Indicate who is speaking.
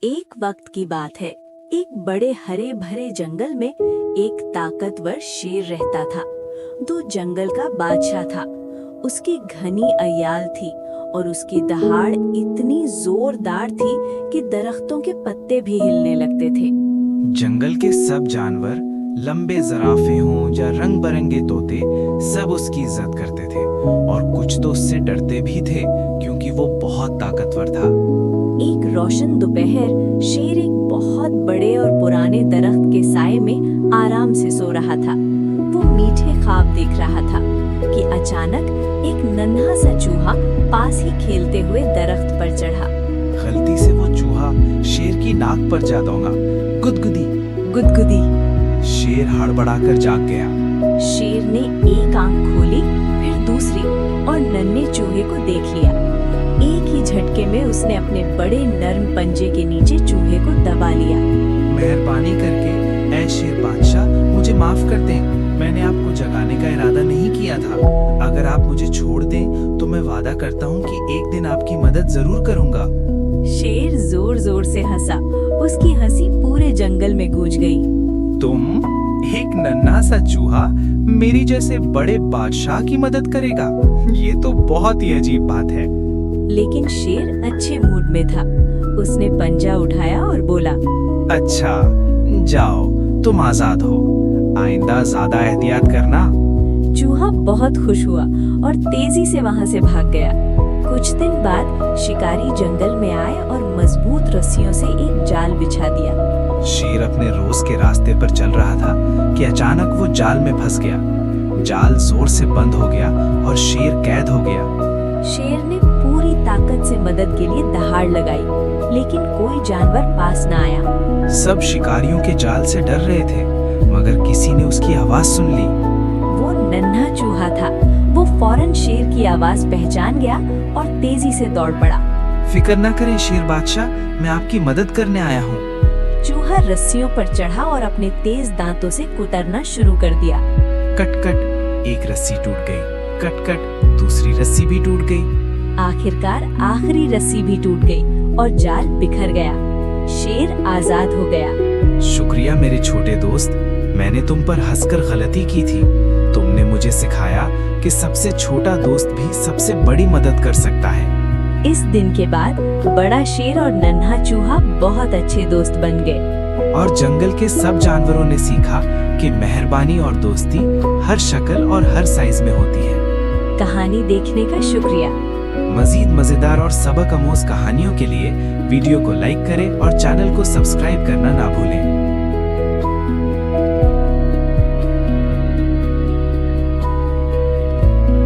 Speaker 1: एक वक्त की बात है। एक बड़े हरे भरे जंगल में एक ताकतवर शेर रहता था। जो जंगल का बादशाह था। उसकी घनी अयाल थी और उसकी दहाड़ इतनी जोरदार थी कि दरख्तों के पत्ते भी हिलने लगते थे।
Speaker 2: जंगल के सब जानवर, लंबे जराफे हों या रंग बिरंगे तोते, सब उसकी इज्जत करते थे और कुछ तो उससे डरते भी थे क्योंकि वो बहुत ताकतवर था।
Speaker 1: एक रोशन दोपहर शेर एक बहुत बड़े और पुराने दरख्त के साए में आराम से सो रहा था। वो मीठे ख्वाब देख रहा था कि अचानक एक नन्हा सा चूहा पास ही खेलते हुए दरख्त पर चढ़ा।
Speaker 2: गलती से वो चूहा शेर की नाक पर जा दौड़ा। गुदगुदी
Speaker 1: गुदगुदी।
Speaker 2: शेर हड़बड़ाकर जाग गया।
Speaker 1: शेर ने एक आंख खोली, फिर दूसरी और नन्हे चूहे को देख लिया। एक ही झटके में उसने अपने बड़े नर्म पंजे के नीचे चूहे को दबा लिया।
Speaker 2: मेहरबानी करके ऐ शेर बादशाह, मुझे माफ कर दें। मैंने आपको जगाने का इरादा नहीं किया था। अगर आप मुझे छोड़ दें तो मैं वादा करता हूँ कि एक दिन आपकी मदद जरूर करूँगा।
Speaker 1: शेर जोर जोर से हंसा। उसकी हंसी पूरे जंगल में गूंज गई।
Speaker 2: तुम, एक नन्हा सा चूहा, मेरी जैसे बड़े बादशाह की मदद करेगा? ये तो बहुत ही अजीब बात है।
Speaker 1: लेकिन शेर अच्छे मूड में था। उसने पंजा उठाया और बोला,
Speaker 2: अच्छा, जाओ, तुम आजाद हो। आइंदा ज्यादा एहतियात करना।
Speaker 1: चूहा बहुत खुश हुआ और तेजी से वहां से भाग गया। कुछ दिन बाद शिकारी जंगल में आए और मजबूत रस्सियों से एक जाल बिछा दिया।
Speaker 2: शेर अपने रोज के रास्ते पर चल रहा था कि अचानक वो जाल में फंस गया। जाल जोर से बंद हो गया और शेर कैद हो गया।
Speaker 1: शेर ने पूरी ताकत से मदद के लिए दहाड़ लगाई, लेकिन कोई जानवर पास न आया।
Speaker 2: सब शिकारियों के जाल से डर रहे थे, मगर किसी ने उसकी आवाज सुन ली।
Speaker 1: वो नन्हा चूहा था। वो फौरन शेर की आवाज पहचान गया और तेजी से दौड़ पड़ा।
Speaker 2: फिक्र न करें शेर बादशाह, मैं आपकी मदद करने आया हूँ।
Speaker 1: चूहा रस्सियों पर चढ़ा और अपने तेज दांतों से कुतरना शुरू कर दिया।
Speaker 2: कट कट, एक रस्सी टूट गई। कट कट, दूसरी रस्सी भी टूट गई।
Speaker 1: आखिरकार आखिरी रस्सी भी टूट गई और जाल बिखर गया। शेर आजाद हो गया।
Speaker 2: शुक्रिया मेरे छोटे दोस्त, मैंने तुम पर हंसकर गलती की थी। तुमने मुझे सिखाया कि सबसे छोटा दोस्त भी सबसे बड़ी मदद कर सकता है।
Speaker 1: इस दिन के बाद बड़ा शेर और नन्हा चूहा बहुत अच्छे दोस्त बन गए।
Speaker 2: और जंगल के सब जानवरों ने सीखा कि मेहरबानी और दोस्ती हर शक्ल और हर साइज में होती है।
Speaker 1: कहानी देखने का शुक्रिया।
Speaker 2: मजीद मजेदार और सबक आमोज कहानियों के लिए वीडियो को लाइक करें और चैनल को सब्सक्राइब करना ना भूलें।